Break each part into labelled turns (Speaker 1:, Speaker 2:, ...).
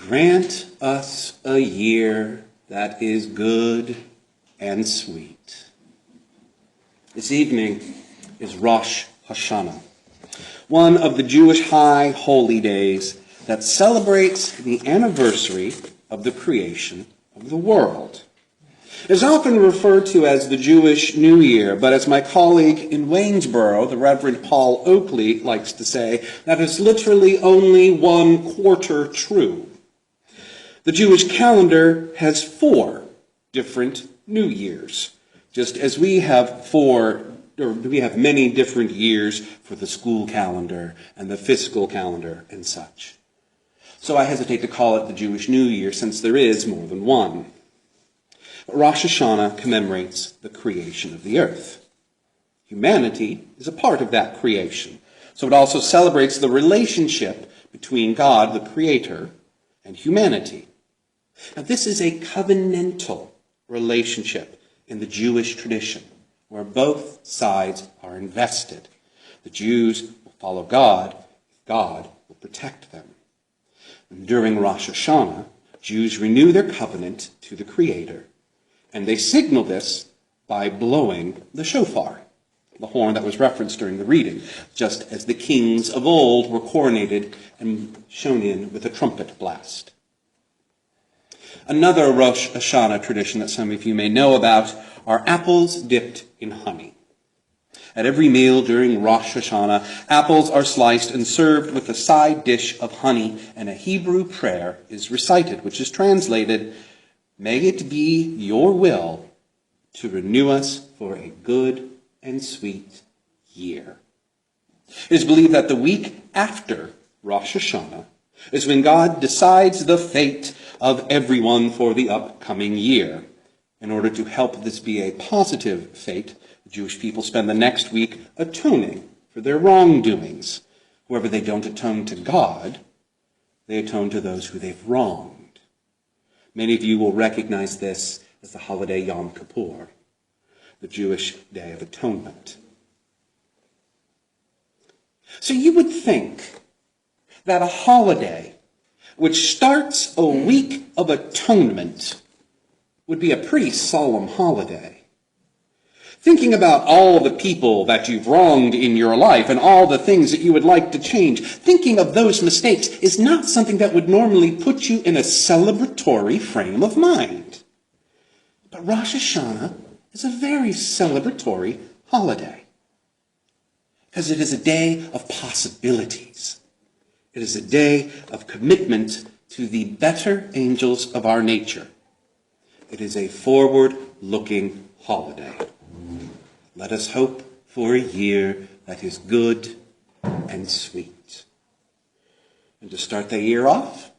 Speaker 1: grant us a year that is good and sweet. This evening is Rosh Hashanah, one of the Jewish high holy days that celebrates the anniversary of the creation of the world. It is often referred to as the Jewish New Year, but as my colleague in Waynesboro, the Reverend Paul Oakley, likes to say, that is literally only 1/4 true. The Jewish calendar has 4 different New Years, just as we have many different years for the school calendar and the fiscal calendar and such. So I hesitate to call it the Jewish New Year, since there is more than one. But Rosh Hashanah commemorates the creation of the earth. Humanity is a part of that creation, so it also celebrates the relationship between God, the Creator, and humanity. Now, this is a covenantal relationship in the Jewish tradition, where both sides are invested. The Jews will follow God, God will protect them. And during Rosh Hashanah, Jews renew their covenant to the Creator, and they signal this by blowing the shofar, the horn that was referenced during the reading, just as the kings of old were coronated and shown in with a trumpet blast. Another Rosh Hashanah tradition that some of you may know about are apples dipped in honey. At every meal during Rosh Hashanah, apples are sliced and served with a side dish of honey, and a Hebrew prayer is recited, which is translated, "May it be your will to renew us for a good and sweet year." It is believed that the week after Rosh Hashanah is when God decides the fate of everyone for the upcoming year. In order to help this be a positive fate, the Jewish people spend the next week atoning for their wrongdoings. However, they don't atone to God, they atone to those who they've wronged. Many of you will recognize this as the holiday Yom Kippur, the Jewish Day of Atonement. So you would think that a holiday which starts a week of atonement would be a pretty solemn holiday. Thinking about all the people that you've wronged in your life and all the things that you would like to change, thinking of those mistakes is not something that would normally put you in a celebratory frame of mind. But Rosh Hashanah is a very celebratory holiday, because it is a day of possibilities. It is a day of commitment to the better angels of our nature. It is a forward-looking holiday. Let us hope for a year that is good and sweet. And to start the year off,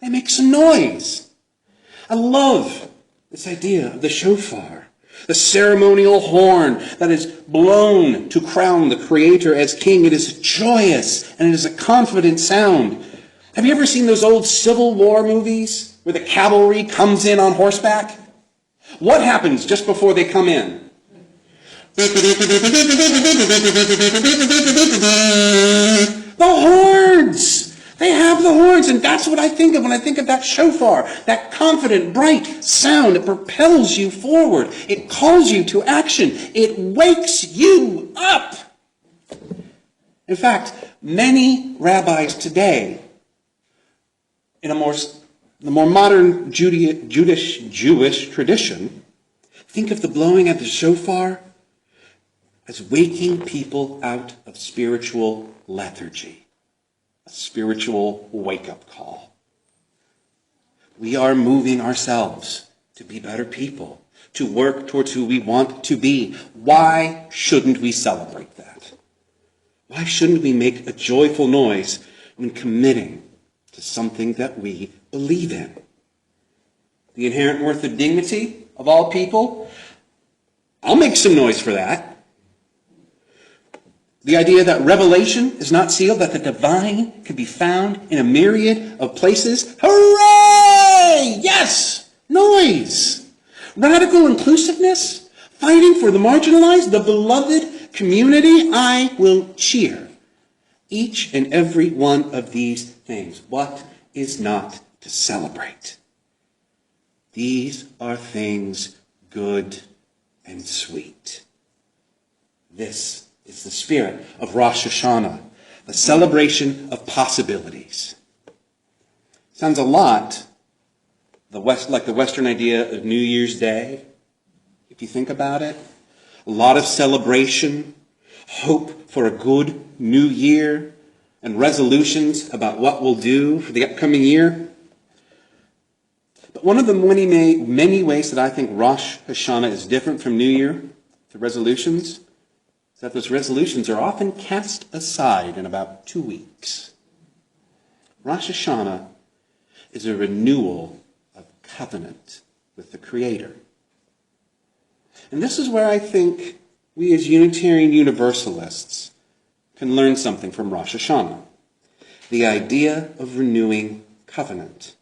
Speaker 1: they make some noise. I love this idea of the shofar, the ceremonial horn that is blown to crown the Creator as king. It is joyous and it is a confident sound. Have you ever seen those old Civil War movies where the cavalry comes in on horseback? What happens just before they come in? The horns! They have the horns, and that's what I think of when I think of that shofar, that confident, bright sound that propels you forward. It calls you to action. It wakes you up. In fact, many rabbis today, in the more modern Jewish tradition, think of the blowing of the shofar as waking people out of spiritual lethargy, a spiritual wake-up call. We are moving ourselves to be better people, to work towards who we want to be. Why shouldn't we celebrate that? Why shouldn't we make a joyful noise when committing to something that we believe in? The inherent worth and dignity of all people? I'll make some noise for that. The idea that revelation is not sealed, that the divine can be found in a myriad of places. Hooray! Yes! Noise! Radical inclusiveness, fighting for the marginalized, the beloved community. I will cheer each and every one of these things. What is not to celebrate. These are things good and sweet. This is the spirit of Rosh Hashanah, the celebration of possibilities. Sounds a lot like the Western idea of New Year's Day, if you think about it. A lot of celebration, hope for a good new year, and resolutions about what we'll do for the upcoming year. But one of the many ways that I think Rosh Hashanah is different from New Year, the resolutions, is that those resolutions are often cast aside in about 2 weeks. Rosh Hashanah is a renewal of covenant with the Creator. And this is where I think we as Unitarian Universalists can learn something from Rosh Hashanah. The idea of renewing covenant.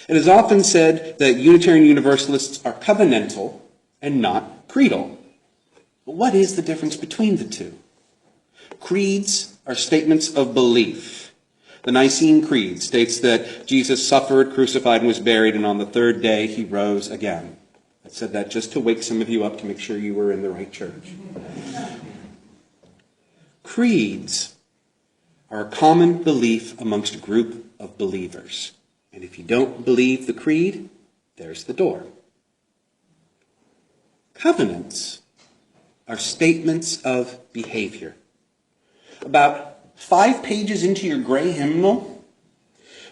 Speaker 1: It is often said that Unitarian Universalists are covenantal and not creedal. But what is the difference between the two? Creeds are statements of belief. The Nicene Creed states that Jesus suffered, crucified, and was buried, and on the third day he rose again. I said that just to wake some of you up to make sure you were in the right church. Creeds are a common belief amongst a group of believers. And if you don't believe the creed, there's the door. Covenants are statements of behavior. About 5 pages into your gray hymnal,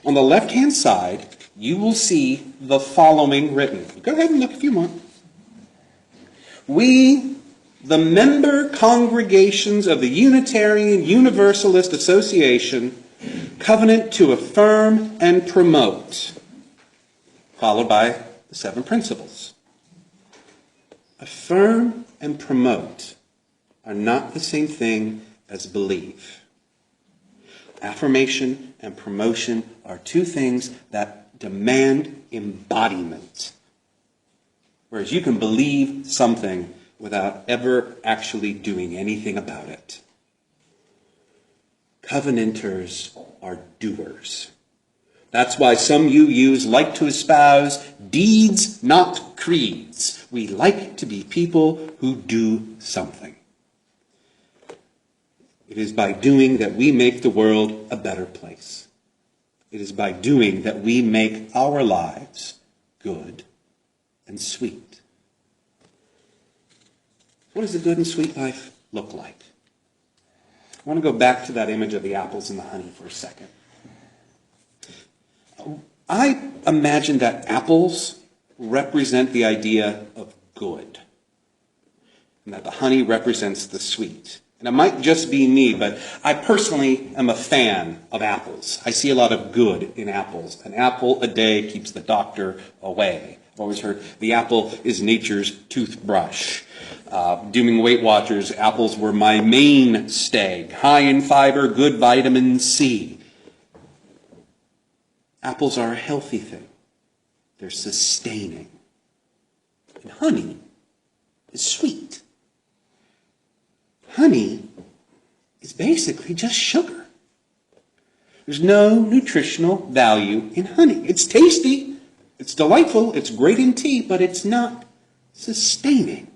Speaker 1: on the left-hand side, you will see the following written. Go ahead and look if you want. We, the member congregations of the Unitarian Universalist Association, covenant to affirm and promote, followed by the 7 principles. Affirm and promote are not the same thing as believe. Affirmation and promotion are 2 things that demand embodiment. Whereas you can believe something without ever actually doing anything about it. Covenanters are doers. That's why some UUs like to espouse deeds, not creeds. We like to be people who do something. It is by doing that we make the world a better place. It is by doing that we make our lives good and sweet. What does a good and sweet life look like? I want to go back to that image of the apples and the honey for a second. I imagine that apples represent the idea of good, and that the honey represents the sweet. And it might just be me, but I personally am a fan of apples. I see a lot of good in apples. An apple a day keeps the doctor away. I've always heard the apple is nature's toothbrush. Doing Weight Watchers, apples were my mainstay. High in fiber, good vitamin C. Apples are a healthy thing. They're sustaining. And honey is sweet. Honey is basically just sugar. There's no nutritional value in honey. It's tasty, it's delightful, it's great in tea, but it's not sustaining.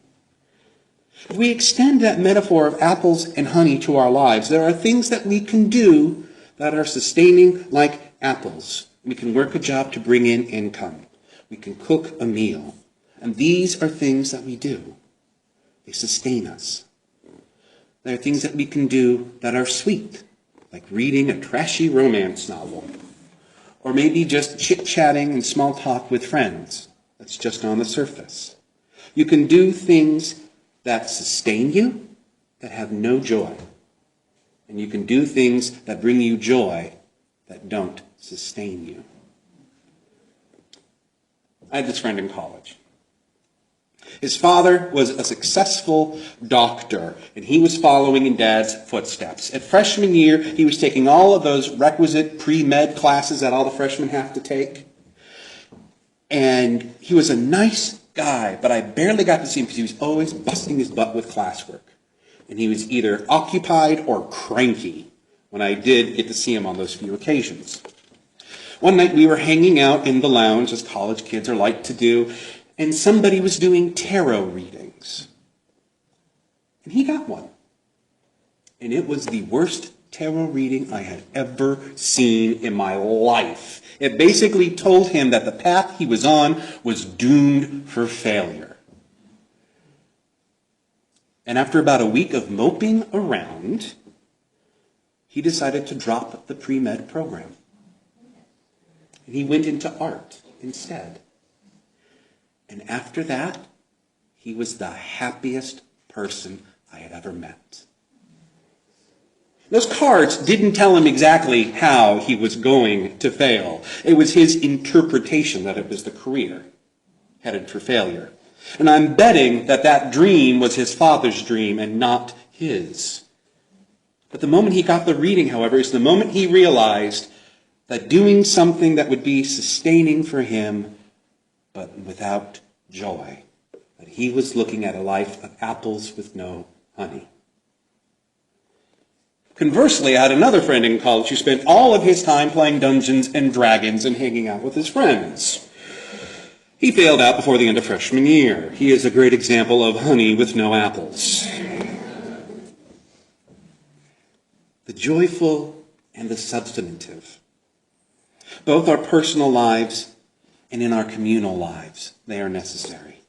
Speaker 1: If we extend that metaphor of apples and honey to our lives, there are things that we can do that are sustaining like apples. We can work a job to bring in income. We can cook a meal. And these are things that we do. They sustain us. There are things that we can do that are sweet, like reading a trashy romance novel. Or maybe just chit-chatting and small talk with friends. That's just on the surface. You can do things that sustain you, that have no joy. And you can do things that bring you joy that don't sustain you. I had this friend in college. His father was a successful doctor, and he was following in Dad's footsteps. At freshman year, he was taking all of those requisite pre-med classes that all the freshmen have to take. And he was a nice guy, but I barely got to see him because he was always busting his butt with classwork. And he was either occupied or cranky when I did get to see him on those few occasions. One night we were hanging out in the lounge, as college kids are like to do, and somebody was doing tarot readings. And he got one. And it was the worst tarot reading I had ever seen in my life. It basically told him that the path he was on was doomed for failure. And after about a week of moping around, he decided to drop the pre-med program. And he went into art instead. And after that, he was the happiest person I had ever met. Those cards didn't tell him exactly how he was going to fail. It was his interpretation that it was the career headed for failure. And I'm betting that that dream was his father's dream and not his. But the moment he got the reading, however, is the moment he realized that doing something that would be sustaining for him, but without joy, that he was looking at a life of apples with no honey. Conversely, I had another friend in college who spent all of his time playing Dungeons and Dragons and hanging out with his friends. He failed out before the end of freshman year. He is a great example of honey with no apples. The joyful and the substantive. Both our personal lives and in our communal lives, they are necessary.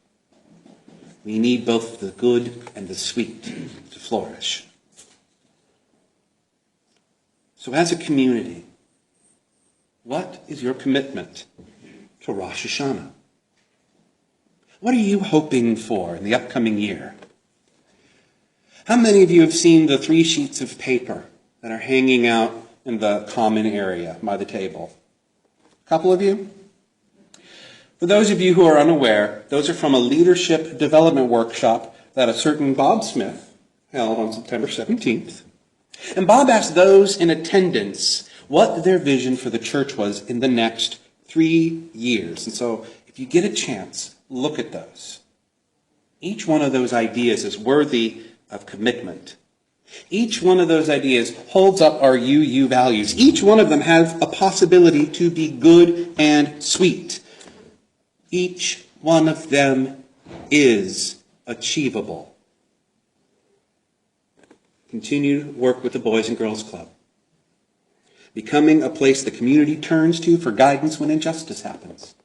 Speaker 1: We need both the good and the sweet to flourish. So as a community, what is your commitment to Rosh Hashanah? What are you hoping for in the upcoming year? How many of you have seen the 3 sheets of paper that are hanging out in the common area by the table? A couple of you? For those of you who are unaware, those are from a leadership development workshop that a certain Bob Smith held on September 17th. And Bob asked those in attendance what their vision for the church was in the next 3 years. And so if you get a chance, look at those. Each one of those ideas is worthy of commitment. Each one of those ideas holds up our UU values. Each one of them has a possibility to be good and sweet. Each one of them is achievable. Continue work with the Boys and Girls Club. Becoming a place the community turns to for guidance when injustice happens.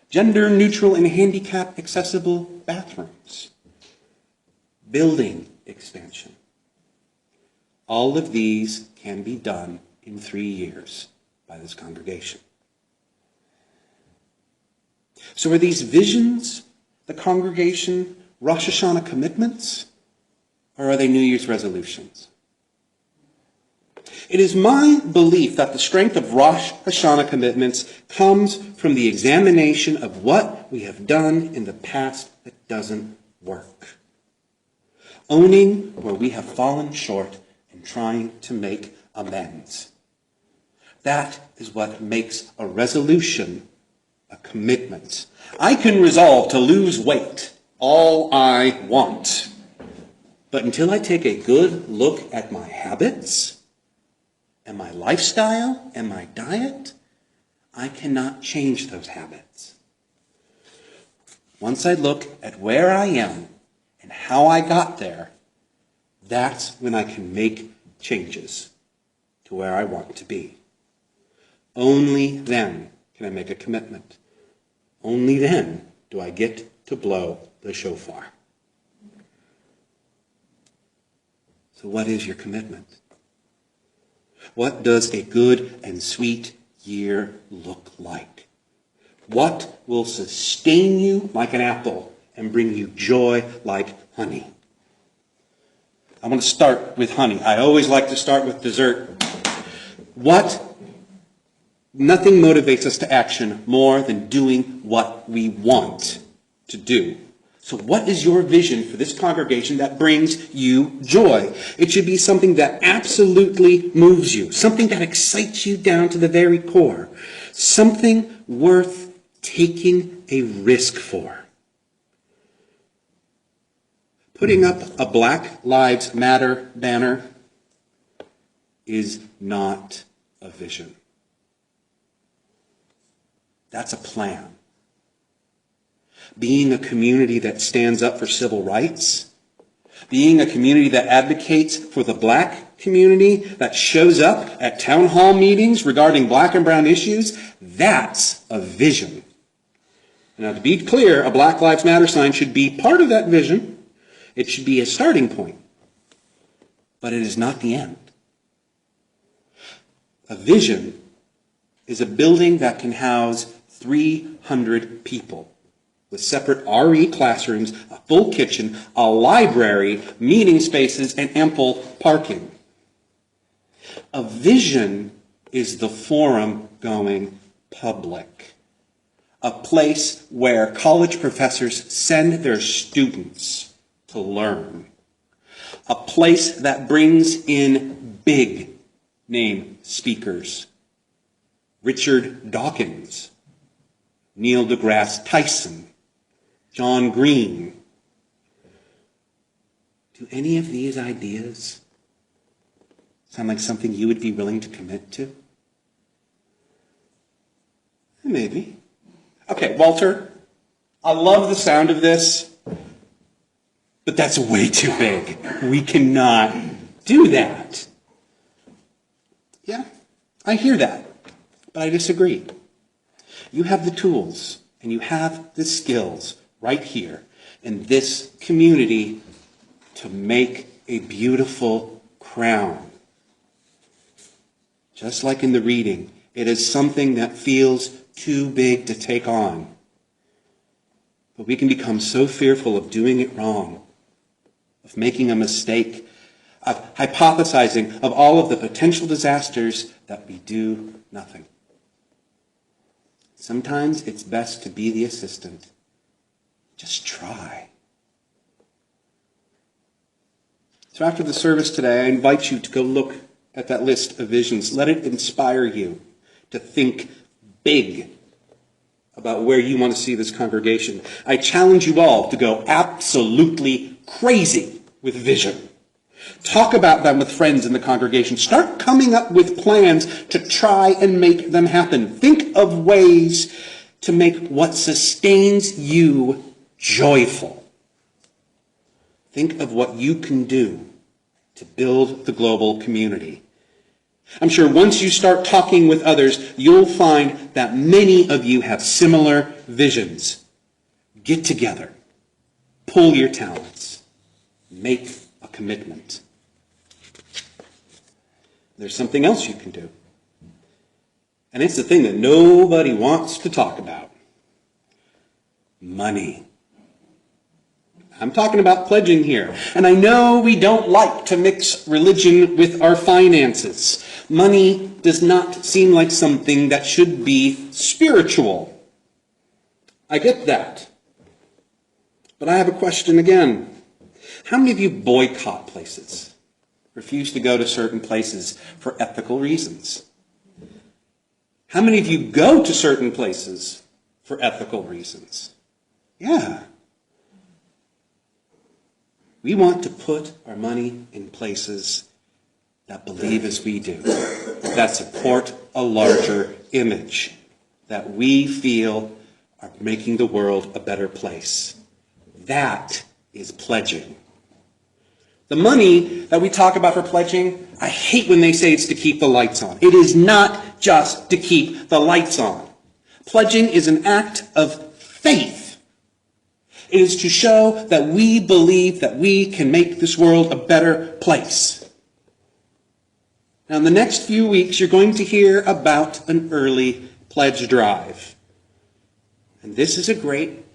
Speaker 1: Gender neutral and handicap accessible bathrooms. Building expansion. All of these can be done in 3 years by this congregation. So are these visions, the congregation, Rosh Hashanah commitments, or are they New Year's resolutions? It is my belief that the strength of Rosh Hashanah commitments comes from the examination of what we have done in the past that doesn't work. Owning where we have fallen short and trying to make amends. That is what makes a resolution a commitment. I can resolve to lose weight all I want. But until I take a good look at my habits and my lifestyle and my diet, I cannot change those habits. Once I look at where I am and how I got there, that's when I can make changes to where I want to be. Only then can I make a commitment. Only then do I get to blow the shofar. So what is your commitment? What does a good and sweet year look like? What will sustain you like an apple and bring you joy like honey? I want to start with honey. I always like to start with dessert. Nothing motivates us to action more than doing what we want to do. So what is your vision for this congregation that brings you joy? It should be something that absolutely moves you, something that excites you down to the very core, something worth taking a risk for. Putting up a Black Lives Matter banner is not a vision. That's a plan. Being a community that stands up for civil rights, being a community that advocates for the black community, that shows up at town hall meetings regarding black and brown issues, that's a vision. Now, to be clear, a Black Lives Matter sign should be part of that vision. It should be a starting point. But it is not the end. A vision is a building that can house 300 people with separate RE classrooms, a full kitchen, a library, meeting spaces, and ample parking. A vision is the forum going public, a place where college professors send their students to learn, a place that brings in big name speakers, Richard Dawkins, Neil deGrasse Tyson, John Green. Do any of these ideas sound like something you would be willing to commit to? Maybe. Okay, Walter, I love the sound of this, but that's way too big. We cannot do that. Yeah, I hear that, but I disagree. You have the tools and you have the skills right here in this community to make a beautiful crown. Just like in the reading, it is something that feels too big to take on. But we can become so fearful of doing it wrong, of making a mistake, of hypothesizing of all of the potential disasters that we do nothing. Sometimes it's best to be the assistant. Just try. So after the service today, I invite you to go look at that list of visions. Let it inspire you to think big about where you want to see this congregation. I challenge you all to go absolutely crazy with vision. Talk about them with friends in the congregation. Start coming up with plans to try and make them happen. Think of ways to make what sustains you joyful. Think of what you can do to build the global community. I'm sure once you start talking with others, you'll find that many of you have similar visions. Get together. Pull your talents. Make a commitment. There's something else you can do. And it's the thing that nobody wants to talk about. Money. I'm talking about pledging here. And I know we don't like to mix religion with our finances. Money does not seem like something that should be spiritual. I get that. But I have a question again. How many of you boycott places? Refuse to go to certain places for ethical reasons? How many of you go to certain places for ethical reasons? Yeah. We want to put our money in places that believe as we do, that support a larger image, that we feel are making the world a better place. That is pledging. The money that we talk about for pledging, I hate when they say it's to keep the lights on. It is not just to keep the lights on. Pledging is an act of faith. It is to show that we believe that we can make this world a better place. Now, in the next few weeks, you're going to hear about an early pledge drive. And this is a great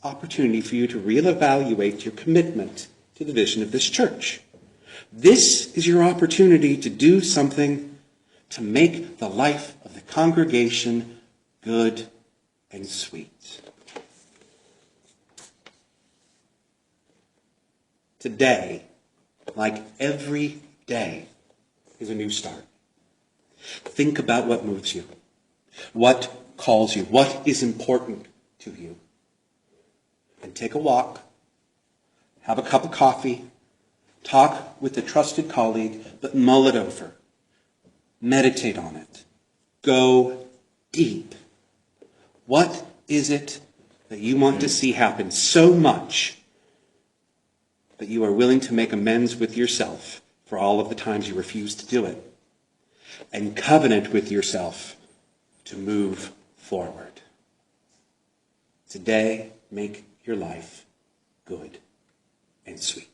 Speaker 1: opportunity for you to reevaluate your commitment to the vision of this church. This is your opportunity to do something to make the life of the congregation good and sweet. Today, like every day, is a new start. Think about what moves you, what calls you, what is important to you. And take a walk, have a cup of coffee, talk with a trusted colleague, but mull it over. Meditate on it. Go deep. What is it that you want to see happen so much that you are willing to make amends with yourself for all of the times you refused to do it, and covenant with yourself to move forward? Today, make your life good and sweet.